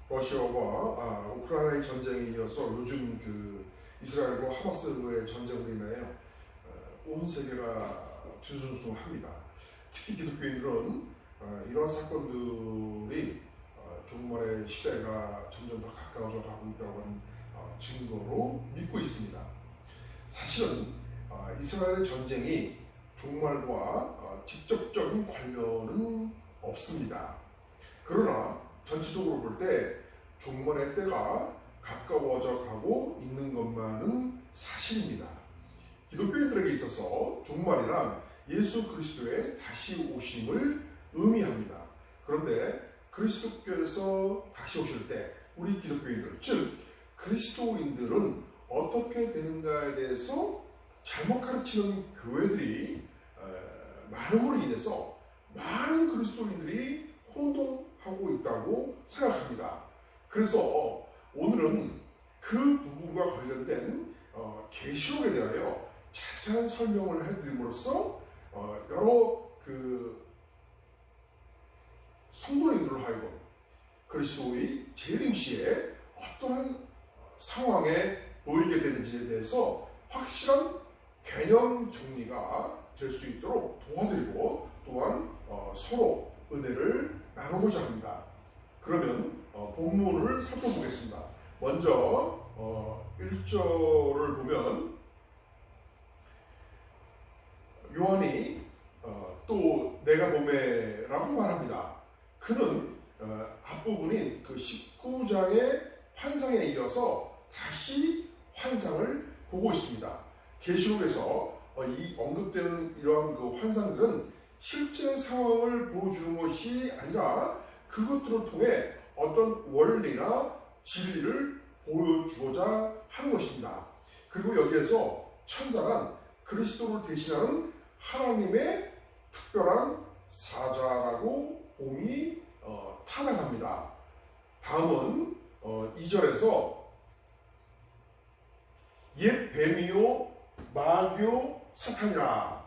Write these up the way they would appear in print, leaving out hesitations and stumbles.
러시아와 우크라이나의 전쟁에 이어서 요즘 이스라엘과 하마스의 전쟁으로 인하여 온 세계가 뒤숭숭합니다. 특히 기독교인들은 이러한 사건들이 종말의 시대가 점점 더 가까워져 가고 있다고 하는 증거로 믿고 있습니다. 사실은 이스라엘의 전쟁이 종말과 직접적인 관련은 없습니다. 그러나 전체적으로 볼 때 종말의 때가 가까워져 가고 있는 것만은 사실입니다. 기독교인들에게 있어서 종말이란 예수 그리스도의 다시 오심을 의미합니다. 그런데 그리스도께서 다시 오실 때 우리 기독교인들, 즉 그리스도인들은 어떻게 되는가에 대해서 잘못 가르치는 교회들이 많음으로 인해서 많은 그리스도인들이 혼동하고 있다고 생각합니다. 그래서 오늘은 그 부분과 관련된 계시록에 대하여 자세한 설명을 해드림으로써 여러 성도인들로 하여금 그리스도의 재림 시에 어떠한 상황에 놓이게 되는지에 대해서 확실한 개념 정리가 될 수 있도록 도와드리고 또한 서로 은혜를 나누고자 합니다. 그러면 본문을 살펴보겠습니다. 먼저 1절을 보면 요한이 또 내가 보매라고 말합니다. 그는 앞부분인 그 19장의 환상에 이어서 다시 환상을 보고 있습니다. 계시록에서 이 언급되는 이러한 그 환상들은 실제 상황을 보여주는 것이 아니라 그것들을 통해 어떤 원리나 진리를 보여주고자 하는 것입니다. 그리고 여기에서 천사란 그리스도를 대신하는 하나님의 특별한 사자라고 봄이 타당합니다. 다음은 2절에서 옛 뱀이요 마귀요 사탄이라,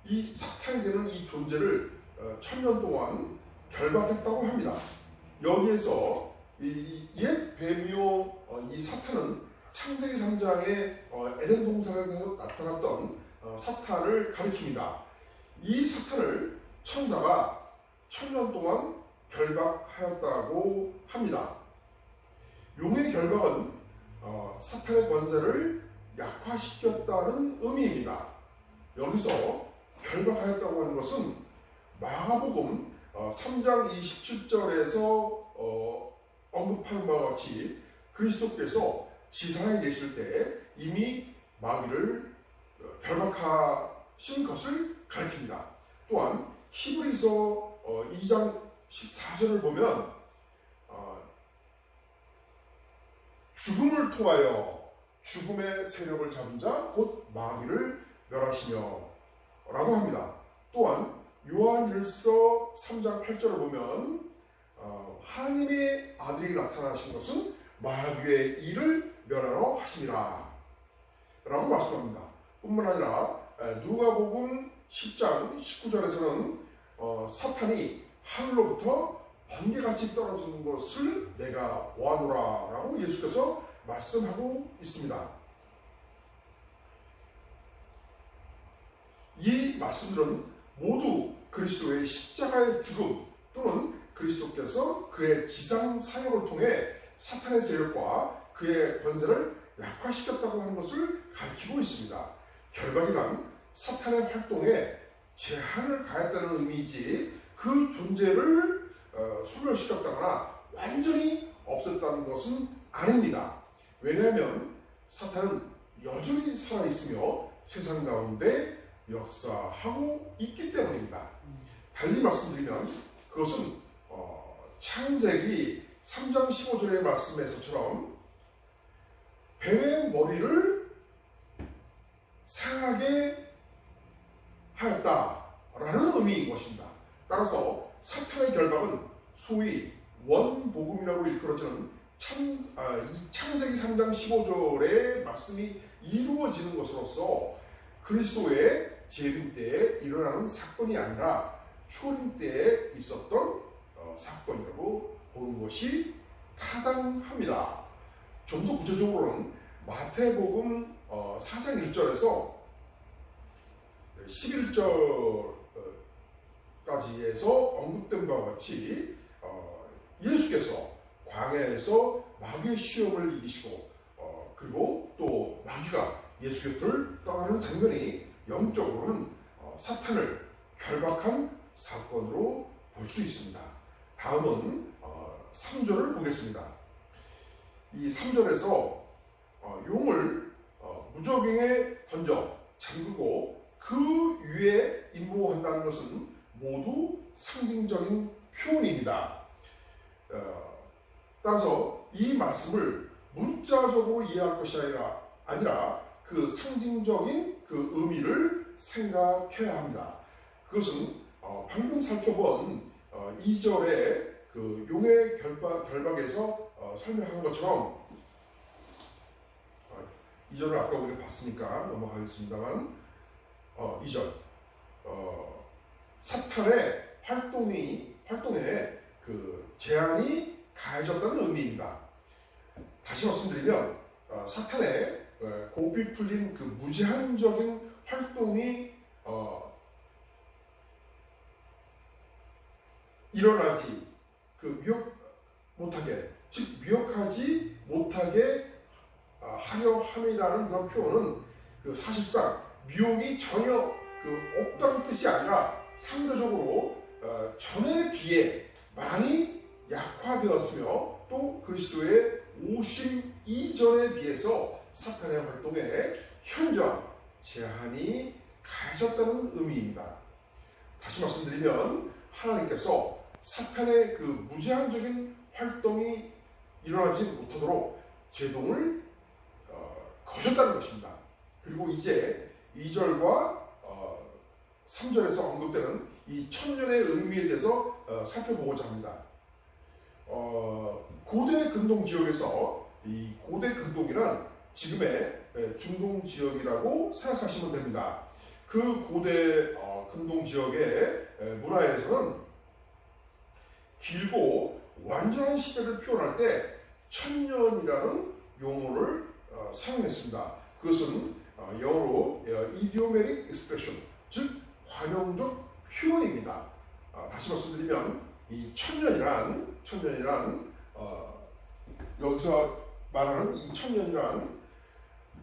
이 사탄이 되는 이 존재를 1000년 동안 결박했다고 합니다. 여기에서 이 옛 뱀이요 이 사탄은 창세기 3장에 에덴 동산에서 나타났던 사탄을 가리킵니다. 이 사탄을 천사가 1000년 동안 결박하였다고 합니다. 용의 결박은 사탄의 권세를 약화시켰다는 의미입니다. 여기서 결박하였다고 하는 것은 마가복음 3장 27절에서 언급하는 바와 같이 그리스도께서 지상에 계실 때 이미 마귀를 결박하신 것을 가리킵니다. 또한 히브리서 2장 14절을 보면 죽음을 통하여 죽음의 세력을 잡은 자 곧 마귀를 멸하시며 라고 합니다. 또한 요한일서 3장 8절을 보면 하나님의 아들이 나타나신 것은 마귀의 일을 멸하러 하심이라 라고 말씀합니다. 뿐만 아니라 누가복음 10장 19절에서는 사탄이 하늘로부터 번개같이 떨어지는 것을 내가 보았노라 라고 예수께서 말씀하고 있습니다. 이 말씀들은 모두 그리스도의 십자가의 죽음 또는 그리스도께서 그의 지상 사역을 통해 사탄의 세력과 그의 권세를 약화시켰다고 하는 것을 가리키고 있습니다. 결박이란 사탄의 활동에 제한을 가했다는 의미이지 그 존재를 소멸시켰다거나 완전히 없앴다는 것은 아닙니다. 왜냐하면 사탄은 여전히 살아있으며 세상 가운데 역사하고 있기 때문입니다. 달리 말씀드리면 그것은 창세기 3장 15절의 말씀에서처럼 뱀의 머리를 상하게 하였다라는 의미인 것입니다. 따라서 사탄의 결박은 소위 원복음이라고 일컬어지는 이 창세기 3장 15절의 말씀이 이루어지는 것으로서 그리스도의 재림 때에 일어나는 사건이 아니라 초림 때에 있었던 사건이라고 보는 것이 타당합니다. 좀 더 구체적으로는 마태복음 4장 1절에서 11절까지에서 언급된 바와 같이 예수께서 광야에서 마귀의 시험을 이기시고 그리고 또 마귀가 예수 곁을 떠나는 장면이 영적으로는 사탄을 결박한 사건으로 볼 수 있습니다. 다음은 3절을 보겠습니다. 이 3절에서 용을 무저갱에 던져 잠그고 그 위에 임무한다는 것은 모두 상징적인 표현입니다. 따라서 이 말씀을 문자적으로 이해할 것이 아니라 그 상징적인 그 의미를 생각해야 합니다. 그것은 방금 살펴본 2절의 그 용의 결박에서 설명한 것처럼 2절을 아까 우리가 봤으니까 넘어가겠습니다만 2절 사탄의 활동에 그 제한이 가해졌다는 의미입니다. 다시 말씀드리면 사탄의 고삐 풀린 그 무제한적인 활동이 일어나지 미혹하지 못하게 하려 함이라는 그런 표현은 그 사실상 미혹이 전혀 없다는 뜻이 아니라 상대적으로 전에 비해 많이 약화되었으며 또 그리스도의 오심 이전에 비해서 사탄의 활동에 현저한 제한이 가해졌다는 의미입니다. 다시 말씀드리면 하나님께서 사탄의 그 무제한적인 활동이 일어나지 못하도록 제동을 거셨다는 것입니다. 그리고 이제 2절과 3절에서 언급되는 이 천년의 의미에 대해서 살펴보고자 합니다. 고대 근동 지역에서 이 고대 근동이란 지금의 중동 지역이라고 생각하시면 됩니다. 그 고대 근동 지역의 문화에서는 길고 완전한 시대를 표현할 때 천년이라는 용어를 사용했습니다. 그것은 영어로 idiomatic expression, 즉 관용적 표현입니다. 다시 말씀드리면 이 천년이란 여기서 말하는 이 천년이란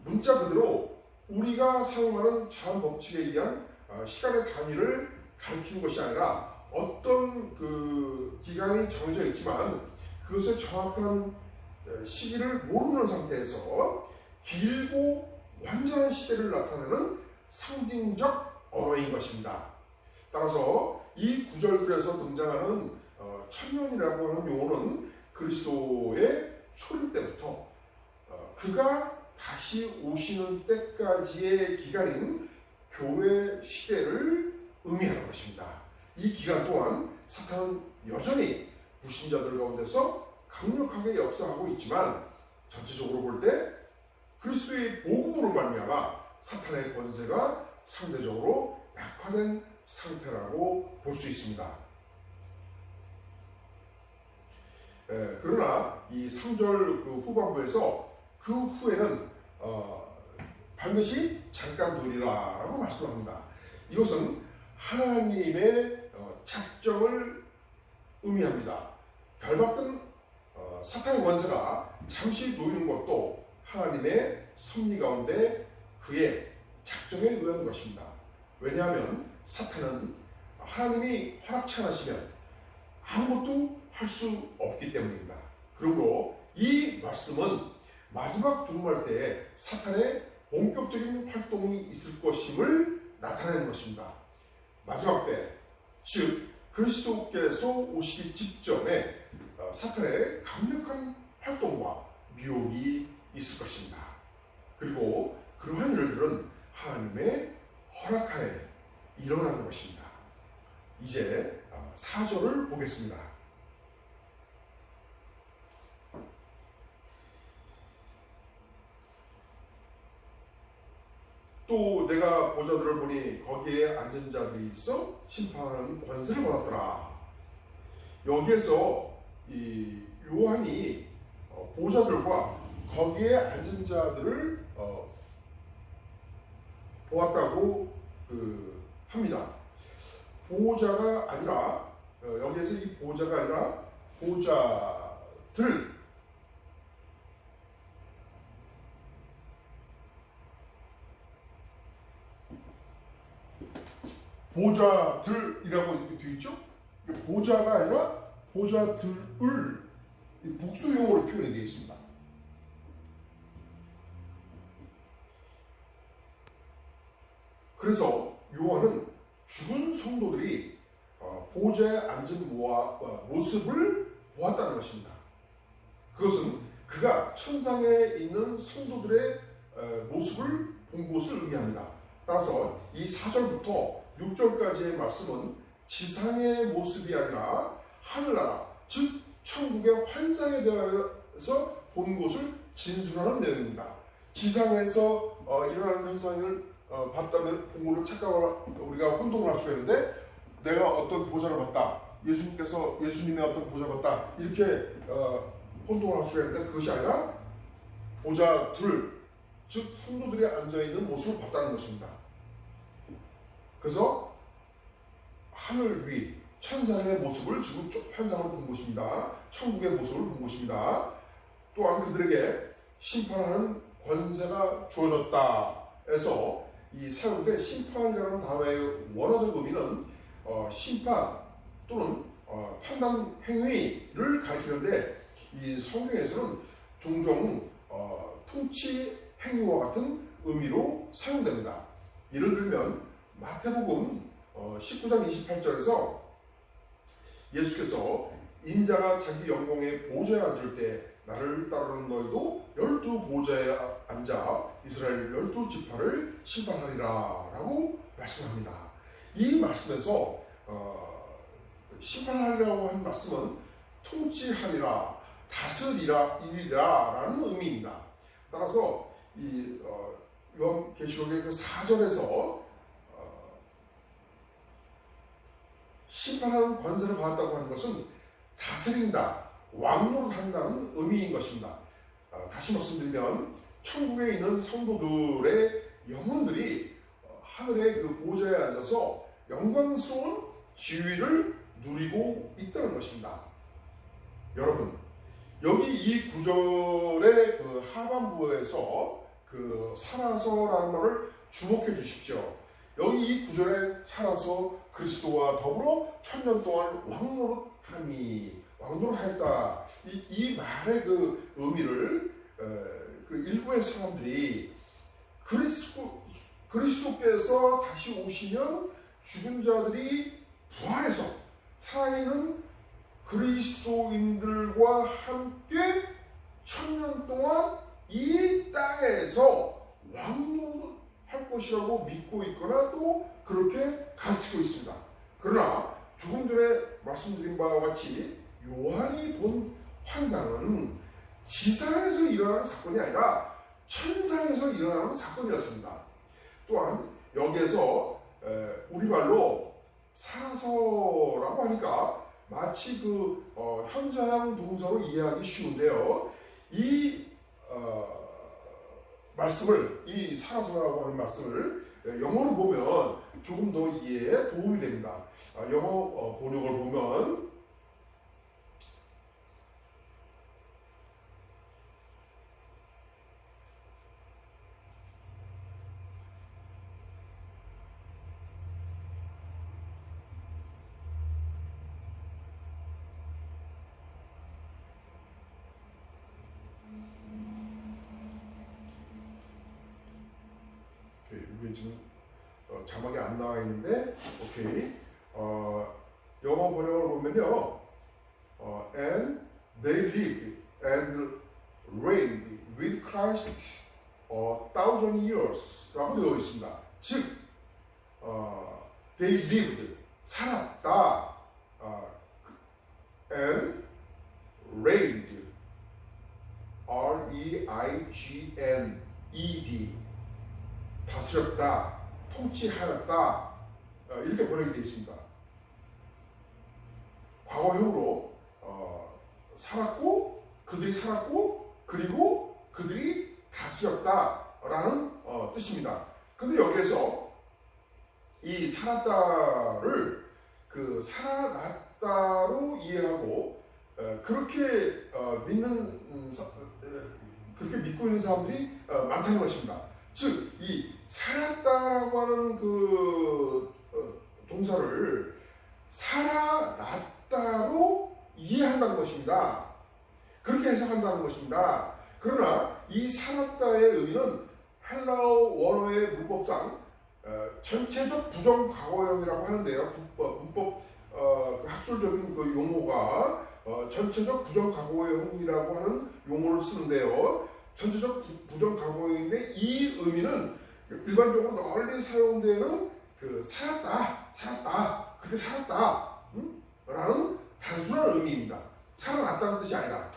문자 그대로 우리가 사용하는 자연 법칙에 의한 시간의 단위를 가리키는 것이 아니라 어떤 그 기간이 정해져 있지만 그것의 정확한 시기를 모르는 상태에서 길고 완전한 시대를 나타내는 상징적 언어인 것입니다. 따라서 이 구절글에서 등장하는 천년이라고 하는 용어는 그리스도의 초림 때부터 그가 다시 오시는 때까지의 기간인 교회 시대를 의미하는 것입니다. 이 기간 동안 사탄은 여전히 불신자들 가운데서 강력하게 역사하고 있지만 전체적으로 볼 때 그리스도의 복음으로 말미암아 사탄의 권세가 상대적으로 약화된 상태라고 볼 수 있습니다. 그러나 이 3절 그 후반부에서 그 후에는 반드시 잠깐 누리라라고 말씀합니다. 이것은 하나님의 작정을 의미합니다. 결박된 사탄의 권세가 잠시 놓이는 것도 하나님의 섭리 가운데 그의 작정에 의한 것입니다. 왜냐하면 사탄은 하나님이 허락치 않으시면 아무것도 할 수 없기 때문입니다. 그러므로 이 말씀은 마지막 종말 때에 사탄의 본격적인 활동이 있을 것임을 나타내는 것입니다. 마지막 때, 즉 그리스도께서 오시기 직전에 사탄의 강력한 활동과 미혹이 있을 것입니다. 그리고 그러한 일들은 하나님의 허락하에 일어나는 것입니다. 이제 4절을 보겠습니다. 또 내가 보자들을 보니 거기에 앉은 자들이 있어 심판하는 권세를 받았더라. 여기에서 이 요한이 보좌들과 거기에 앉은 자들을 보았다고 합니다. 보좌가 아니라 여기에서 이 보좌가 아니라 보좌들, 보좌들이라고 되어 있죠. 보좌가 아니라 보좌들을 복수형으로 표현이 되어 있습니다. 그래서 요한은 죽은 성도들이 보좌에 앉은 모습을 보았다는 것입니다. 그것은 그가 천상에 있는 성도들의 모습을 본 것을 의미합니다. 따라서 이 4절부터 6절까지의 말씀은 지상의 모습이 아니라 하늘나라, 즉 천국의 환상에 대해서 본 것을 진술하는 내용입니다. 지상에서 일어나는 현상을 봤다면 본 걸로 착각을 우리가 혼동을 할 수가 있는데, 내가 어떤 보좌를 봤다, 예수님의 어떤 보좌를 봤다, 이렇게 혼동을 할 수가 있는데, 그것이 아니라 보좌들, 즉 성도들이 앉아있는 모습을 봤다는 것입니다. 그래서 하늘 위 천상의 모습을 지금 환상을 본 것입니다. 천국의 모습을 본 것입니다. 또한 그들에게 심판하는 권세가 주어졌다 해서 이 사용된 심판이라는 단어의 원어적 의미는 심판 또는 판단 행위를 가리키는데, 이 성경에서는 종종 통치 행위와 같은 의미로 사용됩니다. 예를 들면 마태복음 19장 28절에서 예수께서 인자가 자기 영광의 보좌에 앉을 때 나를 따르는 너희도 12보좌에 앉아 이스라엘 12지파를 심판하리라 라고 말씀합니다. 이 말씀에서 심판하리라고 하는 말씀은 통치하리라, 다스리라 라는 의미입니다. 따라서 이 요한계시록의 그 4절에서 심판하는 권세를 받았다고 하는 것은 다스린다, 왕노릇한다는 의미인 것입니다. 다시 말씀드리면 천국에 있는 성도들의 영혼들이 하늘의 그 보좌에 앉아서 영광스러운 지위를 누리고 있다는 것입니다. 여러분, 여기 이 구절의 그 하반부에서 그 살아서라는 말을 주목해 주십시오. 여기 이 구절에 살아서 그리스도와 더불어 1000년 동안 왕노릇하였다. 이 말의 그 의미를 그 일부의 사람들이 그리스도께서 다시 오시면 죽은 자들이 부활해서 살아있는 그리스도인들과 함께 1000년 동안 이 땅에서 왕노릇할 것이라고 믿고 있거나 또 그렇게 가르치고 있습니다. 그러나 조금 전에 말씀드린 바와 같이 요한이 본 환상은 지상에서 일어나는 사건이 아니라 천상에서 일어나는 사건이었습니다. 또한 여기에서 우리말로 살아서라고 하니까 마치 그 현자형 동사로 이해하기 쉬운데요. 이 말씀을, 이 살아서라고 하는 말씀을 영어로 보면 조금 더 이해에 도움이 됩니다. 영어 번역을 보면 이게 지금 자막이 안 나와 있는데, 오케이. 영어 번역을 보면요, and they lived and reigned with Christ 1,000 years라고 되어 있습니다. 즉, they lived, 살았다, and reigned, R-E-I-G-N-E-D, 다스렸다, 통치하였다, 이렇게 번역이 되어 있습니다. 과거형으로 살았고 그들이 살았고 그리고 그들이 다스렸다라는 뜻입니다. 근데 여기에서 이 살았다를 그 살아났다로 이해하고 그렇게 그렇게 믿고 있는 사람들이 많다는 것입니다. 즉, 이 살았다라고 하는 그 동사를 살아났다로 이해한다는 것입니다. 그렇게 해석한다는 것입니다. 그러나 이 살았다의 의미는 헬라어 원어의 문법상 전체적 부정과거형이라고 하는데요. 문법 학술적인 그 용어가 전체적 부정과거형이라고 하는 용어를 쓰는데요. 전체적 부정과거형인데 이 의미는 일반적으로 널리 사용되는 그 살았다, 그렇게 살았다, 라는 단순한 의미입니다. 살아났다는 뜻이 아니라.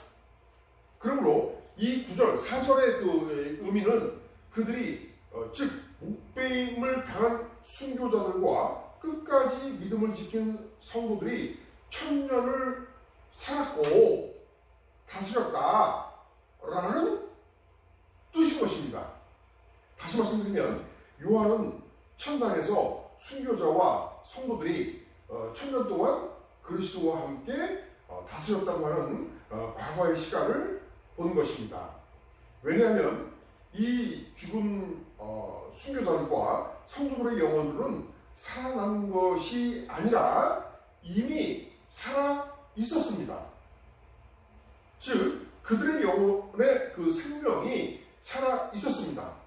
그러므로 이 9절, 4절의 그 의미는 그들이 즉 목배임을 당한 순교자들과 끝까지 믿음을 지킨 성도들이 천년을 살았고 다스렸다라는 뜻인 것입니다. 다시 말씀드리면 요한은 천상에서 순교자와 성도들이 천년 동안 그리스도와 함께 다스렸다고 하는 과거의 시간을 본 것입니다. 왜냐하면 이 죽은 순교자들과 성도들의 영혼들은 살아난 것이 아니라 이미 살아 있었습니다. 즉 그들의 영혼의 그 생명이 살아 있었습니다.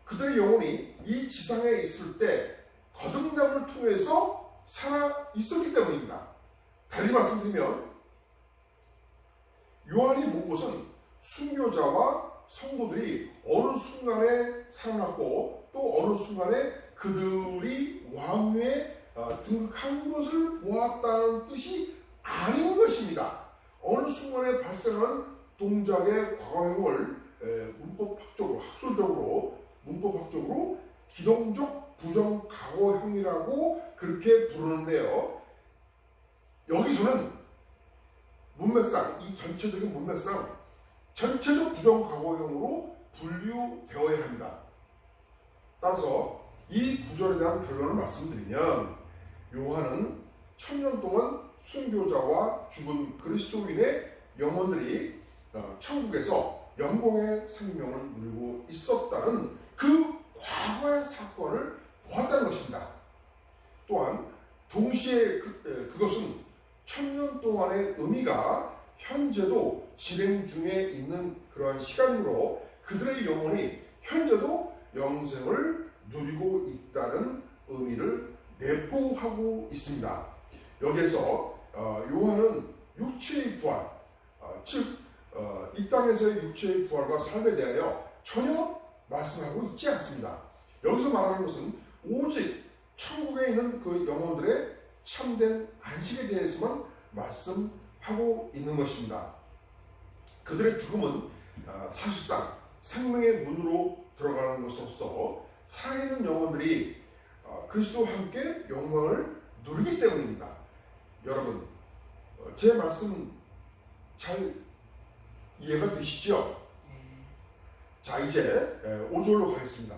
그들의 영혼이 이 지상에 있을 때 거듭남을 통해서 살아 있었기 때문입니다. 달리 말씀드리면 요한이 본 것은 순교자와 성도들이 어느 순간에 살아났고 또 어느 순간에 그들이 왕위에 등극한 것을 보았다는 뜻이 아닌 것입니다. 어느 순간에 발생한 동작의 과거형을 문법학적으로, 학술적으로, 문법학적으로 기동적 부정과거형이라고 그렇게 부르는데요. 여기서는 문맥상, 이 전체적인 문맥상 전체적 부정과거형으로 분류되어야 합니다. 따라서 이 구절에 대한 결론을 말씀드리면 요한은 천년 동안 순교자와 죽은 그리스도인의 영혼들이 천국에서 영광의 생명을 누리고 있었다는 그 과거의 사건을 보았다는 것입니다. 또한 동시에 그것은 천년 동안의 의미가 현재도 진행 중에 있는 그러한 시간이므로 그들의 영혼이 현재도 영생을 누리고 있다는 의미를 내포하고 있습니다. 여기에서 요한은 육체의 부활, 즉 이 땅에서의 육체의 부활과 삶에 대하여 전혀 말씀하고 있지 않습니다. 여기서 말하는 것은 오직 천국에 있는 그 영혼들의 참된 안식에 대해서만 말씀하고 있는 것입니다. 그들의 죽음은 사실상 생명의 문으로 들어가는 것으로서 살아있는 영혼들이 그리스도와 함께 영광을 누리기 때문입니다. 여러분, 제 말씀 잘 이해가 되시죠? 자, 이제 5절로 가겠습니다.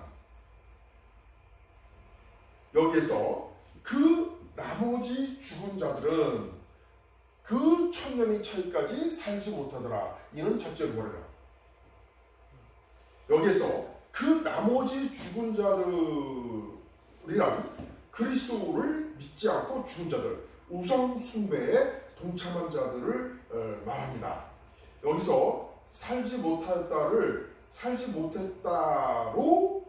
여기에서 그 나머지 죽은 자들은 그 천년의 차이까지 살지 못하더라. 이는 첫째로 보래라. 여기에서 그 나머지 죽은 자들이란 그리스도를 믿지 않고 죽은 자들, 우상 숭배에 동참한 자들을 말합니다. 여기서 살지 못했다를 살지 못했다로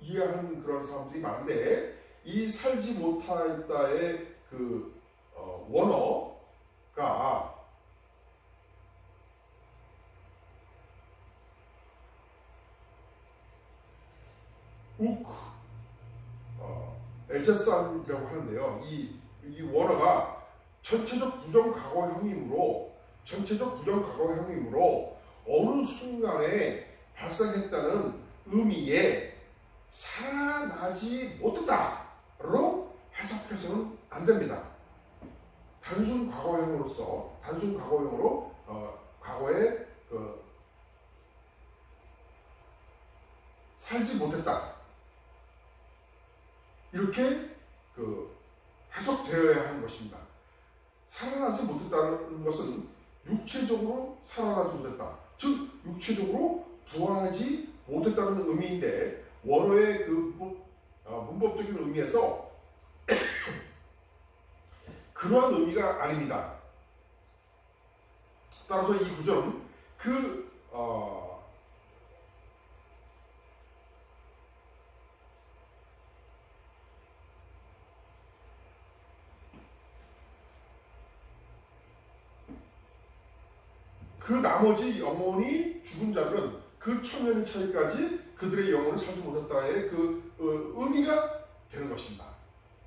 이해하는 그런 사람들이 많은데 이 살지 못했다의 그 원어가 에제산이라고 하는데요. 이 원어가 전체적 부정과거형이므로 어느 순간에 발생했다는 의미에 살아나지 못했다로 해석해서는 안 됩니다. 단순 과거형으로 과거에 살지 못했다. 이렇게 해석되어야 하는 것입니다. 살아나지 못했다는 것은 육체적으로 살아나지 못했다. 즉 육체적으로 부활하지 못했다는 의미인데 원어의 문법적인 의미에서 그러한 의미가 아닙니다. 따라서 이 구절은 그 나머지 영혼이 죽은 자들은 그 천년의 차이까지 그들의 영혼을 살지 못했다의 의미가 되는 것입니다.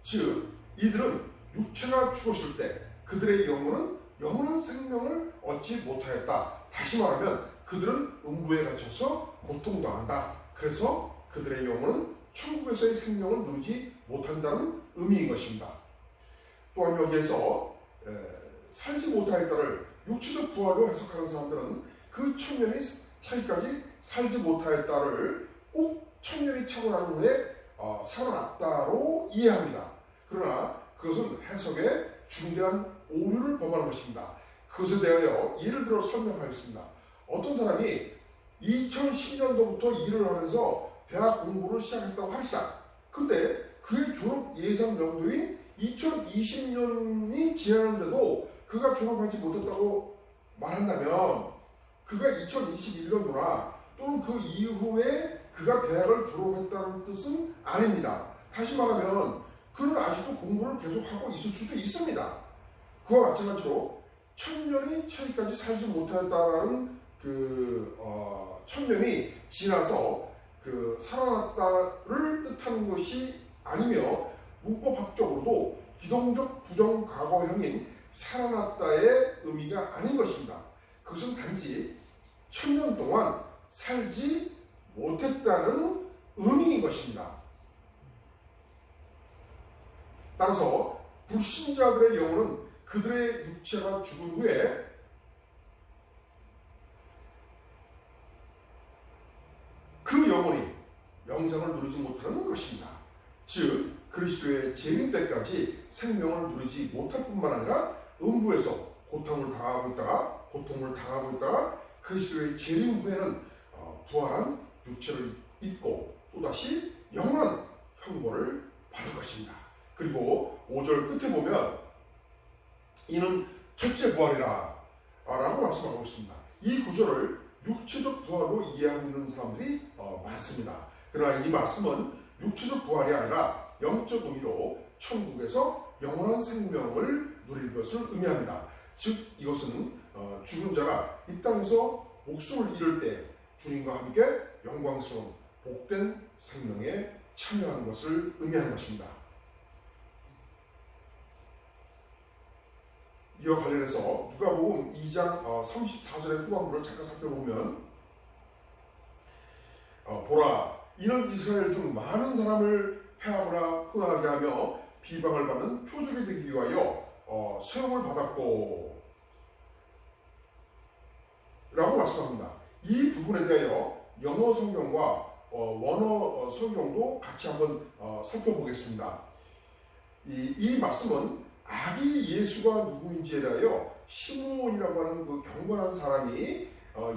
즉 이들은 육체가 죽었을 때 그들의 영혼은 영원한 생명을 얻지 못하였다. 다시 말하면 그들은 음부에 갇혀서 고통당한다. 그래서 그들의 영혼은 천국에서의 생명을 누리지 못한다는 의미인 것입니다. 또한 여기에서 살지 못하였다를 육체적 부활로 해석하는 사람들은 그 천년의 차이까지 살지 못하였다를 꼭 천년이 차고 난 후에 살아났다로 이해합니다. 그러나 그것은 해석에 중대한 오류를 범하는 것입니다. 그것에 대하여 예를 들어 설명하겠습니다. 어떤 사람이 2010년도부터 일을 하면서 대학 공부를 시작했다고 합시다. 근데 그의 졸업 예상 연도인 2020년이 지났는데도 그가 졸업하지 못했다고 말한다면 그가 2021년도나 또는 그 이후에 그가 대학을 졸업했다는 뜻은 아닙니다. 다시 말하면 그는 아직도 공부를 계속하고 있을 수도 있습니다. 그와 마찬가지로 천년의 차이까지 살지 못하였다는 천년이 지나서 살아났다를 뜻하는 것이 아니며 문법학적으로도 기동적 부정 과거형인 살아났다의 의미가 아닌 것입니다. 그것은 단지 천년 동안 살지 못했다는 의미인 것입니다. 따라서 불신자들의 영혼은 그들의 육체가 죽은 후에 그 영혼이 영생을 누리지 못하는 것입니다. 즉 그리스도의 재림 때까지 생명을 누리지 못할 뿐만 아니라 음부에서 고통을 당하고 있다가 그리스도의 재림 후에는 부활한 육체를 입고 또다시 영원한 형벌을 받을 것입니다. 그리고 5절 끝에 보면 이는 첫째 부활이라 라고 말씀하고 있습니다. 이 구절을 육체적 부활로 이해하고 있는 사람들이 많습니다. 그러나 이 말씀은 육체적 부활이 아니라 영적 의미로 천국에서 영원한 생명을 누릴 것을 의미합니다. 즉 이것은 죽은 자가 이 땅에서 목숨을 잃을 때 주님과 함께 영광스러운 복된 생명에 참여하는 것을 의미하는 것입니다. 이와 관련해서 누가복음 2장 34절의 후반부를 잠깐 살펴보면 보라 이는 이스라엘 중 많은 사람을 패하거나 흥하게 하며 비방을 받는 표적이 되기 위하여 수용을 받았고 라고 말씀합니다. 이 부분에 대하여 영어 성경과 원어 성경도 같이 한번 살펴보겠습니다. 이 말씀은 아기 예수가 누구인지에 대하여 시므온이라고 하는 그 경건한 사람이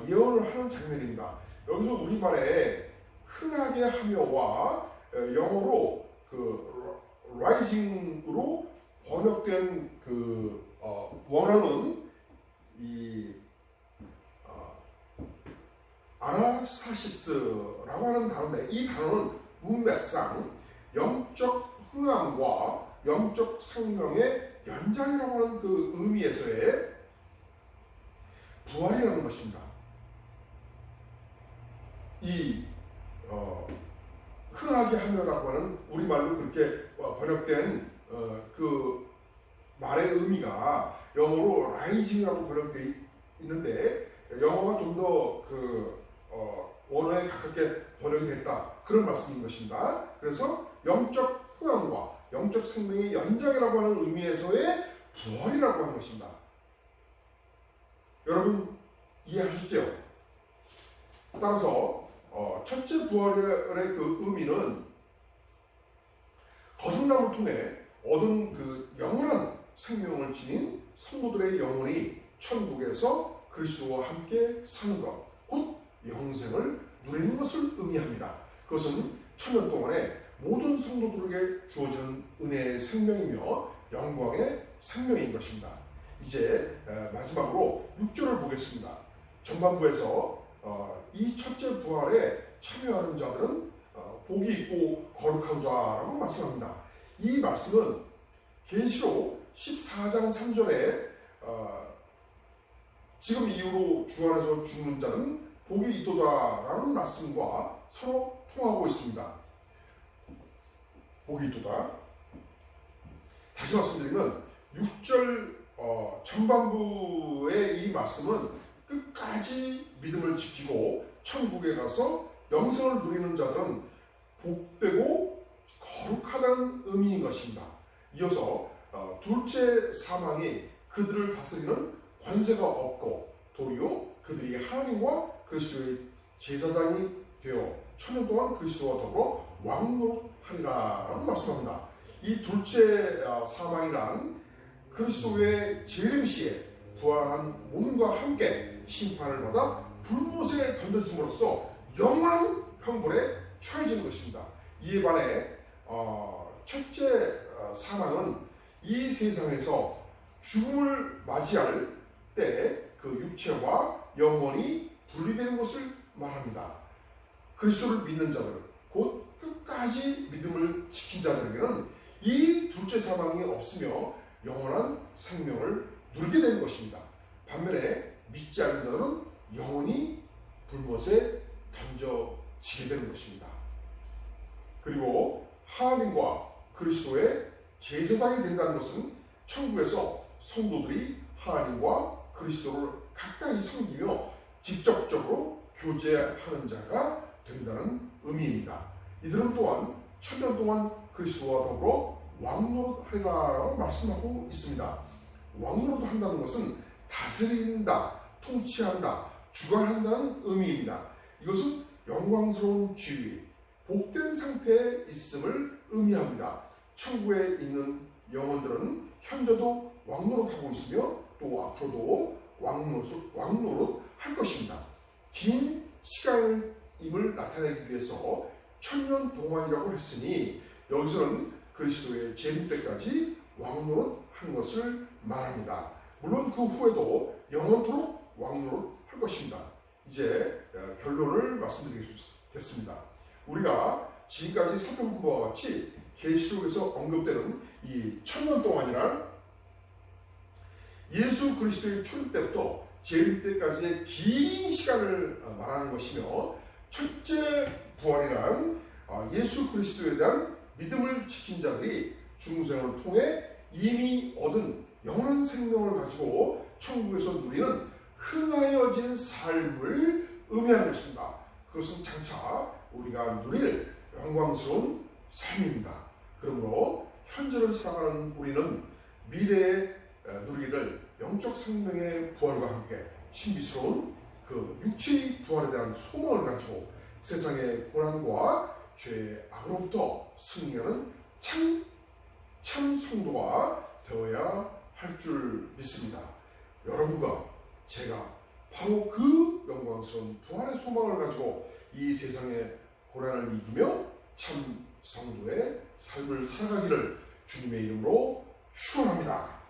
예언을 하는 장면입니다. 여기서 우리말에 흥하게 하며와 영어로 라이징으로 번역된 원어는 아나스타시스라고 하는 단어인데 이 단어는 문맥상 영적 흥함과 영적 생명의 연장이라고 하는 그 의미에서의 부활이라는 것입니다. 이 흥하게 하며라고 하는 우리말로 그렇게 번역된 그 말의 의미가 영어로 라이징이라고 번역되어 있는데 영어가 좀 더 원어에 가깝게 번역이 됐다 그런 말씀인 것입니다. 그래서 영적 흥함과 영적 생명의 연장이라고 하는 의미에서의 부활이라고 하는 것입니다. 여러분 이해하셨죠? 따라서 첫째 부활의 그 의미는 거듭남을 통해 얻은 그 영원한 생명을 지닌 성도들의 영혼이 천국에서 그리스도와 함께 사는 것, 곧 영생을 누리는 것을 의미합니다. 그것은 천년 동안에 모든 성도들에게 주어지는 은혜의 생명이며 영광의 생명인 것입니다. 이제 마지막으로 6절을 보겠습니다. 전반부에서 이 첫째 부활에 참여하는 자들은 복이 있고 거룩하다라고 말씀합니다. 이 말씀은 계시록 14장 3절에 지금 이후로 주 안에서 죽는 자는 복이 있도다라는 말씀과 서로 통하고 있습니다. 복이 있도다. 다시 말씀드리면 6절 전반부의 이 말씀은 끝까지 믿음을 지키고 천국에 가서 영생을 누리는 자들은 복되고 거룩하다는 의미인 것입니다. 이어서 둘째 사망이 그들을 다스리는 관세가 없고 도리어 그들이 하나님과 그리스도의 제사장이 되어 천년 동안 그리스도와 더불어 왕노릇하리라라고 말씀합니다. 이 둘째 사망이란 그리스도의 재림시에 부활한 몸과 함께 심판을 받아 불못에 던져짐으로써 영원한 형벌에 처해지는 것입니다. 이에 반해 첫째 사망은 이 세상에서 죽음을 맞이할 때 그 육체와 영혼이 분리되는 것을 말합니다. 그리스도를 믿는 자들, 곧 끝까지 믿음을 지킨 자들에게는 이 둘째 사망이 없으며 영원한 생명을 누리게 되는 것입니다. 반면에 믿지 않는 자들은 영원히 불못에 던져지게 되는 것입니다. 그리고 하나님과 그리스도의 제사장이 된다는 것은 천국에서 성도들이 하나님과 그리스도를 가까이 섬기며 직접적으로 교제하는 자가 된다는 의미입니다. 이들은 또한 천년 동안 그리스도와 더불어 왕노릇하리라고 말씀하고 있습니다. 왕노릇 한다는 것은 다스린다, 통치한다, 주관한다는 의미입니다. 이것은 영광스러운 지위, 복된 상태에 있음을 의미합니다. 천국에 있는 영혼들은 현재도 왕노릇하고 있으며 또 앞으로도 왕노릇 할 것입니다. 긴 시간임을 나타내기 위해서 천년 동안이라고 했으니 여기서는 그리스도의 재림 때까지 왕노릇 하는 것을 말합니다. 물론 그 후에도 영원토록 왕노릇 할 것입니다. 이제 결론을 말씀드리겠습니다. 우리가 지금까지 살펴본 바와 같이 계시록에서 언급되는 이 천년 동안이란 예수 그리스도의 출입 때부터 재림 때까지의 긴 시간을 말하는 것이며, 첫째 부활이란 예수 그리스도에 대한 믿음을 지킨 자들이 중생을 통해 이미 얻은 영원한 생명을 가지고 천국에서 누리는 흥하여진 삶을 의미하는 것입니다. 그것은 장차 우리가 누릴 영광스러운 삶입니다. 그러므로 현재를 살아가는 우리는 미래에 누리게 될 영적 생명의 부활과 함께 신비스러운 그 육체의 부활에 대한 소망을 가지고 세상의 고난과 죄의 악으로부터 승리하는 참 성도가 되어야 할 줄 믿습니다. 여러분과 제가 바로 그 영광스러운 부활의 소망을 가지고 이 세상의 고난을 이기며 참 성도의 삶을 살아가기를 주님의 이름으로 축원합니다.